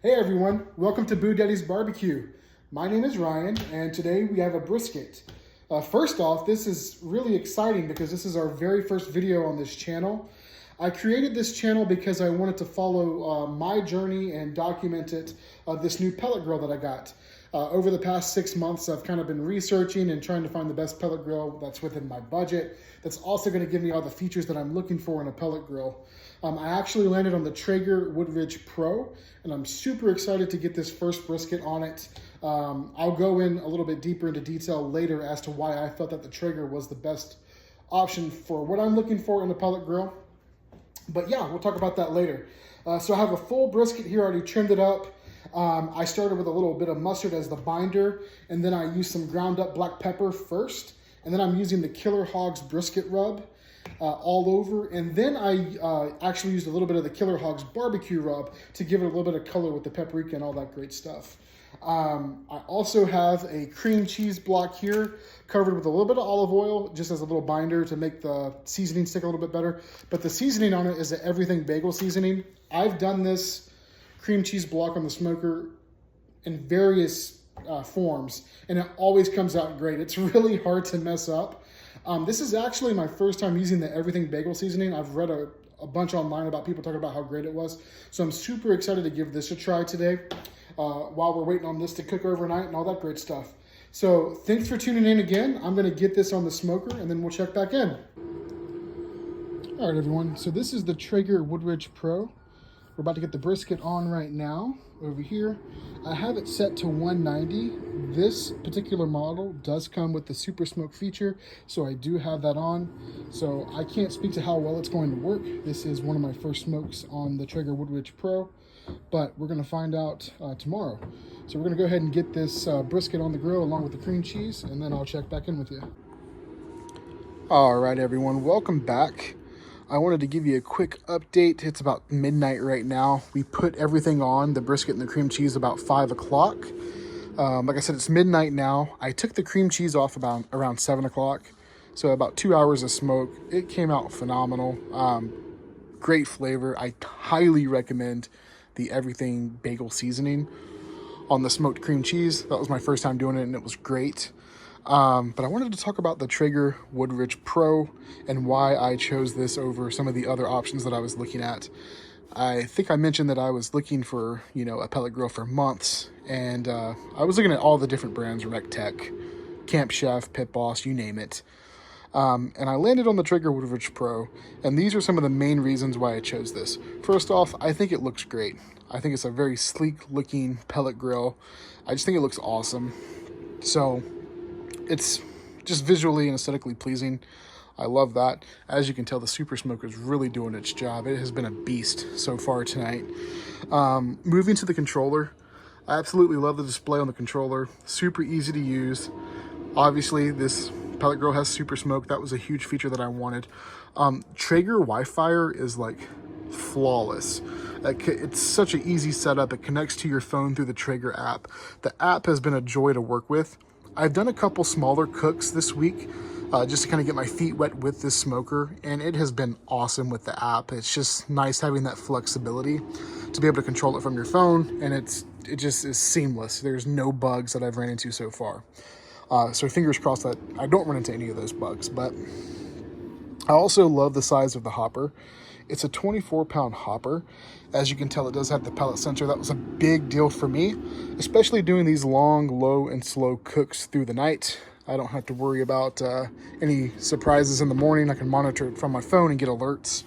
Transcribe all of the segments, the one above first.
Hey everyone, welcome to Boo Daddy's Barbecue. My name is Ryan, and today we have a brisket. First off, this is really exciting because this is our very first video on this channel. I created this channel because I wanted to follow my journey and document it of this new pellet grill that I got. Over the past 6 months, I've kind of been researching and trying to find the best pellet grill that's within my budget, that's also going to give me all the features that I'm looking for in a pellet grill. I actually landed on the Traeger Woodridge Pro, and I'm super excited to get this first brisket on it. I'll go in a little bit deeper into detail later as to why I felt that the Traeger was the best option for what I'm looking for in a pellet grill. But yeah, we'll talk about that later. So I have a full brisket here, already trimmed it up. I started with a little bit of mustard as the binder, and then I used some ground up black pepper first, and then I'm using the Killer Hogs brisket rub all over, and then I actually used a little bit of the Killer Hogs barbecue rub to give it a little bit of color with the paprika and all that great stuff. I also have a cream cheese block here covered with a little bit of olive oil just as a little binder to make the seasoning stick a little bit better, but the seasoning on it is the everything bagel seasoning. I've done this cream cheese block on the smoker in various forms, and it always comes out great. It's really hard to mess up. This is actually my first time using the everything bagel seasoning. I've read a bunch online about people talking about how great it was, so I'm super excited to give this a try today while we're waiting on this to cook overnight and all that great stuff. So thanks for tuning in again. I'm going to get this on the smoker and then we'll check back in. All right, everyone, so this is the Traeger Woodridge Pro. We're about to get the brisket on right now over here. I have it set to 190. This particular model does come with the super smoke feature, so I do have that on. So I can't speak to how well it's going to work. This is one of my first smokes on the Traeger Woodridge Pro, but we're gonna find out tomorrow. So we're gonna go ahead and get this brisket on the grill along with the cream cheese, and then I'll check back in with you. All right, everyone, welcome back. I wanted to give you a quick update. It's about midnight right now. We put everything on, the brisket and the cream cheese, about 5 o'clock. Like I said, it's midnight now. I took the cream cheese off around 7 o'clock. So about 2 hours of smoke. It came out phenomenal. Great flavor. I highly recommend the everything bagel seasoning on the smoked cream cheese. That was my first time doing it, and it was great. But I wanted to talk about the Traeger Woodridge Pro and why I chose this over some of the other options that I was looking at. I think I mentioned that I was looking for, a pellet grill for months, and I was looking at all the different brands, RecTech, Camp Chef, Pit Boss, you name it. And I landed on the Traeger Woodridge Pro, and these are some of the main reasons why I chose this. First off, I think it looks great. I think it's a very sleek looking pellet grill. I just think it looks awesome. So it's just visually and aesthetically pleasing. I love that. As you can tell, the Super Smoke is really doing its job. It has been a beast so far tonight. Moving to the controller, I absolutely love the display on the controller. Super easy to use. Obviously, this pellet grill has Super Smoke. That was a huge feature that I wanted. Traeger Wi-Fi is like flawless. It's such an easy setup. It connects to your phone through the Traeger app. The app has been a joy to work with. I've done a couple smaller cooks this week just to kind of get my feet wet with this smoker, and it has been awesome with the app. It's just nice having that flexibility to be able to control it from your phone, and it just is seamless. There's no bugs that I've ran into so far. So fingers crossed that I don't run into any of those bugs. But I also love the size of the hopper. It's a 24-pound hopper. As you can tell, it does have the pellet sensor. That was a big deal for me, especially doing these long, low, and slow cooks through the night. I don't have to worry about any surprises in the morning. I can monitor it from my phone and get alerts.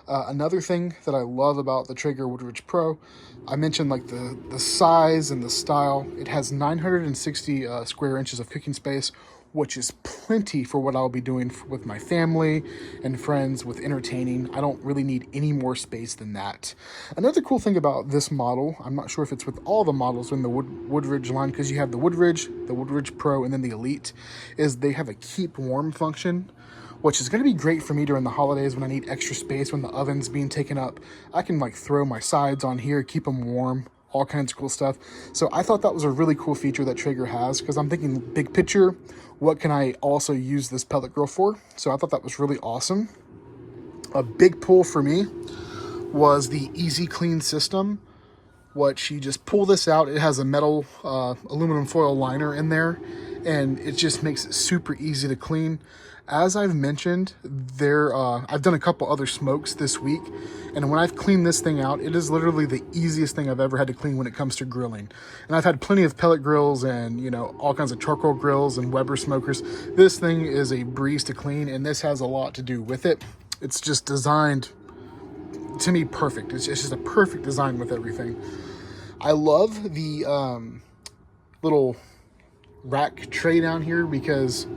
Another thing that I love about the Traeger Woodridge Pro, I mentioned like the size and the style. It has 960 square inches of cooking space, which is plenty for what I'll be doing with my family and friends with entertaining. I don't really need any more space than that. Another cool thing about this model, I'm not sure if it's with all the models in the Woodridge line, because you have the Woodridge Pro, and then the Elite, is they have a keep warm function, which is going to be great for me during the holidays when I need extra space, when the oven's being taken up. I can like throw my sides on here, keep them warm, all kinds of cool stuff. So I thought that was a really cool feature that Traeger has, because I'm thinking big picture, what can I also use this pellet grill for? So I thought that was really awesome. A big pull for me was the Easy Clean system. What you just pull this out. It has a metal aluminum foil liner in there, and it just makes it super easy to clean. As I've mentioned, I've done a couple other smokes this week, and when I've cleaned this thing out, it is literally the easiest thing I've ever had to clean when it comes to grilling. And I've had plenty of pellet grills and, you know, all kinds of charcoal grills and Weber smokers. This thing is a breeze to clean, and this has a lot to do with it. It's just designed, to me, perfect. It's just a perfect design with everything. I love the little rack tray down here because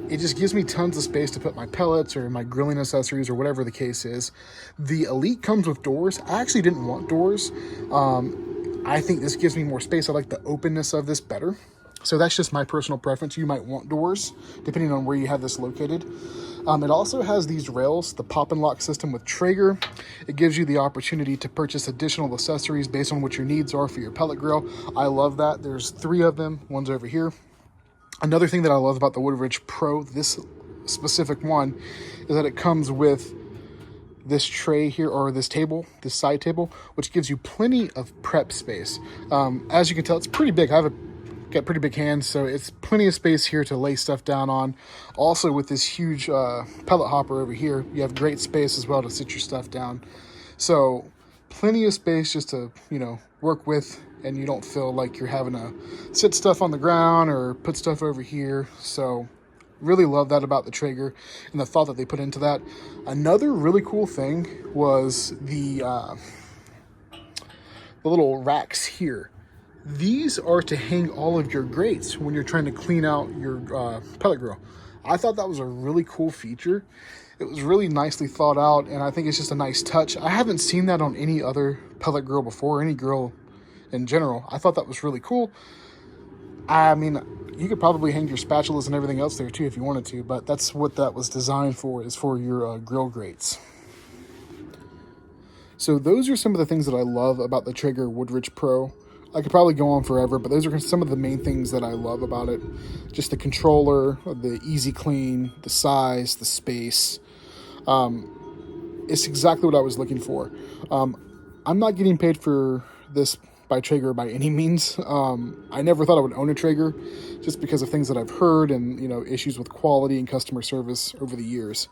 it just gives me tons of space to put my pellets or my grilling accessories or whatever the case is. The Elite comes with doors. I actually didn't want doors. I think this gives me more space. I like the openness of this better. So that's just my personal preference. You might want doors depending on where you have this located. It also has these rails, the pop and lock system with Traeger. It gives you the opportunity to purchase additional accessories based on what your needs are for your pellet grill. I love that. There's 3 of them. One's over here. Another thing that I love about the Woodridge Pro, this specific one, is that it comes with this tray here, or this table, this side table, which gives you plenty of prep space. As you can tell, it's pretty big. I've got pretty big hands, so it's plenty of space here to lay stuff down on. Also, with this huge pellet hopper over here, you have great space as well to sit your stuff down. So plenty of space just to, you know, work with, and you don't feel like you're having to sit stuff on the ground or put stuff over here. So really love that about the Traeger and the thought that they put into that. Another really cool thing was the little racks here. These are to hang all of your grates when you're trying to clean out your pellet grill. I thought that was a really cool feature. It was really nicely thought out, and I think it's just a nice touch. I haven't seen that on any other pellet grill before, any grill in general. I thought that was really cool. I mean, you could probably hang your spatulas and everything else there too if you wanted to, but that's what that was designed for, is for your grill grates. So those are some of the things that I love about the Traeger Woodridge Pro. I could probably go on forever, but those are some of the main things that I love about it. Just the controller, the easy clean, the size, the space. It's exactly what I was looking for. I'm not getting paid for this by Traeger by any means. I never thought I would own a Traeger just because of things that I've heard and, you know, issues with quality and customer service over the years.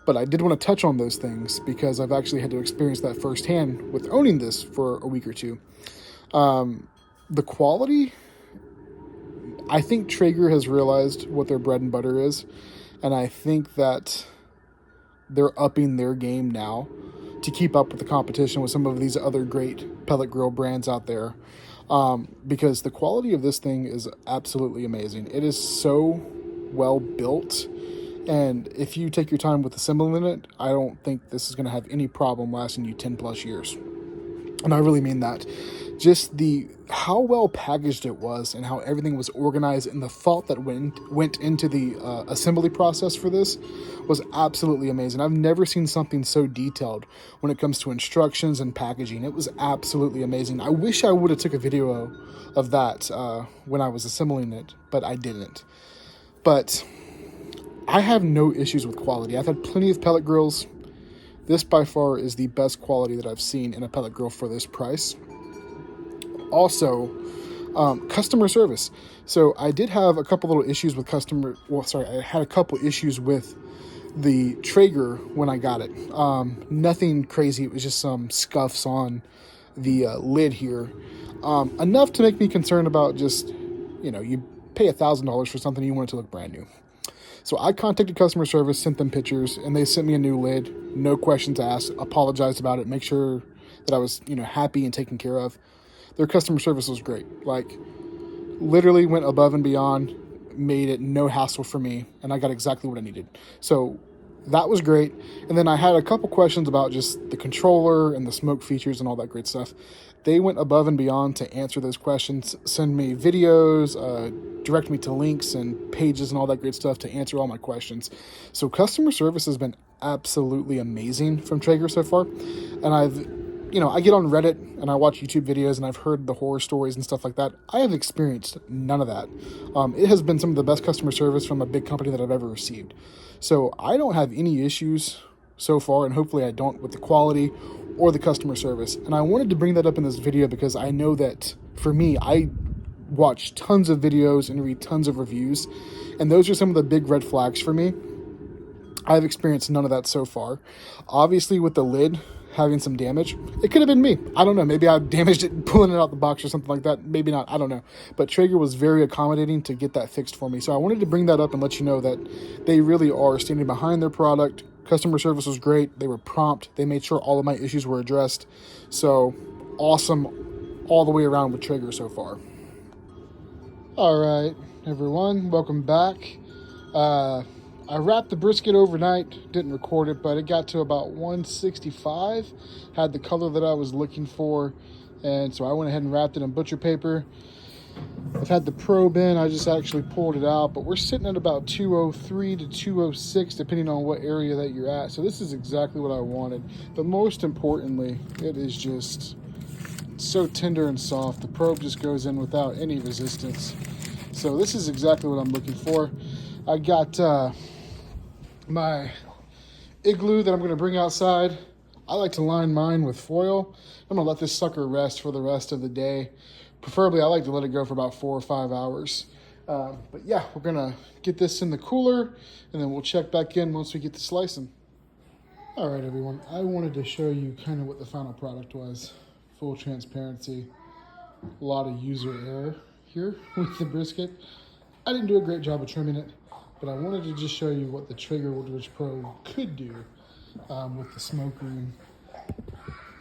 But I did want to touch on those things because I've actually had to experience that firsthand with owning this for a week or two. The quality, I think Traeger has realized what their bread and butter is, and I think that they're upping their game now to keep up with the competition with some of these other great pellet grill brands out there, because the quality of this thing is absolutely amazing. It is so well built, and if you take your time with assembling it, I don't think this is going to have any problem lasting you 10 plus years. And I really mean that. Just how well packaged it was and how everything was organized and the thought that went into the assembly process for this was absolutely amazing. I've never seen something so detailed when it comes to instructions and packaging. It was absolutely amazing. I wish I would have took a video of that when I was assembling it, but I didn't. But I have no issues with quality. I've had plenty of pellet grills. This by far is the best quality that I've seen in a pellet grill for this price. Also, customer service. So I did have a couple little issues with I had a couple issues with the Traeger when I got it. Nothing crazy. It was just some scuffs on the lid here. Enough to make me concerned about just, you know, you pay $1,000 for something, you want it to look brand new. So I contacted customer service, sent them pictures, and they sent me a new lid. No questions asked. Apologized about it. Make sure that I was, you know, happy and taken care of. Their customer service was great. Like, literally went above and beyond, made it no hassle for me, and I got exactly what I needed. So that was great. And then I had a couple questions about just the controller and the smoke features and all that great stuff. They went above and beyond to answer those questions, send me videos, direct me to links and pages and all that great stuff to answer all my questions. So customer service has been absolutely amazing from Traeger so far. And I get on Reddit and I watch YouTube videos and I've heard the horror stories and stuff like that. I have experienced none of that. It has been some of the best customer service from a big company that I've ever received. So I don't have any issues so far, and hopefully I don't with the quality or the customer service. And I wanted to bring that up in this video because I know that for me, I watch tons of videos and read tons of reviews, and those are some of the big red flags for me. I've experienced none of that so far. Obviously, with the lid having some damage, it could have been me. I don't know. Maybe I damaged it pulling it out the box or something like that. Maybe not. I don't know. But Traeger was very accommodating to get that fixed for me. So I wanted to bring that up and let you know that they really are standing behind their product. Customer service was great. They were prompt. They made sure all of my issues were addressed. So awesome all the way around with Traeger so far. All right, everyone, welcome back. I wrapped the brisket overnight, didn't record it, but it got to about 165, had the color that I was looking for, and so I went ahead and wrapped it in butcher paper. I've had the probe in, I just actually pulled it out, but we're sitting at about 203 to 206, depending on what area that you're at. So this is exactly what I wanted, but most importantly, it is just so tender and soft. The probe just goes in without any resistance. So this is exactly what I'm looking for. I got my igloo that I'm going to bring outside. I like to line mine with foil. I'm going to let this sucker rest for the rest of the day. Preferably, I like to let it go for about 4 or 5 hours. But yeah, we're going to get this in the cooler, and then we'll check back in once we get to slicing. All right, everyone. I wanted to show you kind of what the final product was. Full transparency. A lot of user error here with the brisket. I didn't do a great job of trimming it, but I wanted to just show you what the Traeger Woodridge Pro could do with the smoke ring.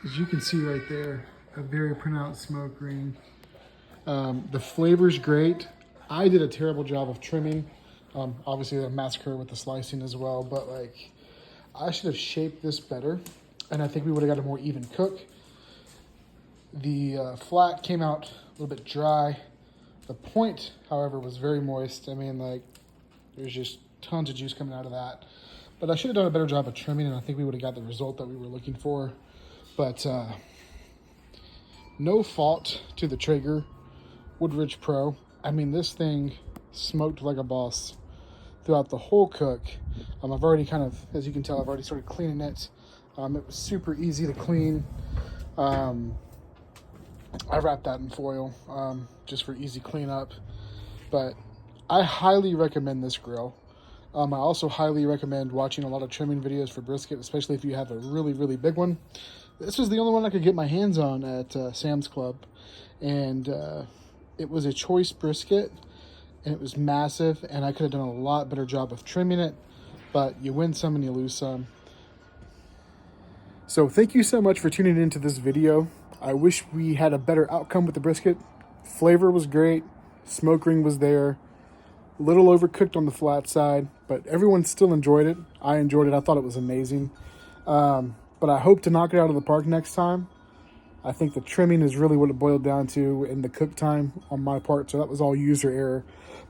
As you can see right there, a very pronounced smoke ring. The flavor's great. I did a terrible job of trimming. Obviously a massacre with the slicing as well, but like I should have shaped this better, and I think we would have got a more even cook. The flat came out a little bit dry. The point, however, was very moist. I mean, like, there's just tons of juice coming out of that. But I should have done a better job of trimming, and I think we would have got the result that we were looking for. But no fault to the Traeger Woodridge Pro. I mean, this thing smoked like a boss throughout the whole cook. I've already kind of, as you can tell, I've already started cleaning it. It was super easy to clean. I wrapped that in foil just for easy cleanup, but I highly recommend this grill. I also highly recommend watching a lot of trimming videos for brisket, especially if you have a really, really big one. This was the only one I could get my hands on at Sam's Club, and it was a choice brisket, and it was massive, and I could have done a lot better job of trimming it, but you win some and you lose some. So thank you so much for tuning into this video. I wish we had a better outcome with the brisket. Flavor was great. Smoke ring was there. A little overcooked on the flat side, but everyone still enjoyed it. I enjoyed it. I thought it was amazing. But I hope to knock it out of the park next time. I think the trimming is really what it boiled down to in the cook time on my part, so that was all user error.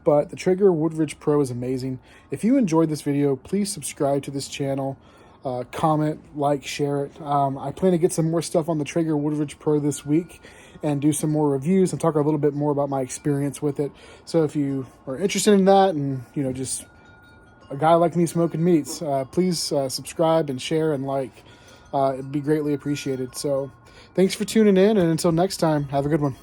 But the Traeger Woodridge Pro is amazing. If you enjoyed this video, please subscribe to this channel. Comment, like, share it. I plan to get some more stuff on the Traeger Woodridge Pro this week and do some more reviews and talk a little bit more about my experience with it. So if you are interested in that and, you know, just a guy like me smoking meats, please subscribe and share and like. It'd be greatly appreciated. So thanks for tuning in, and until next time, have a good one.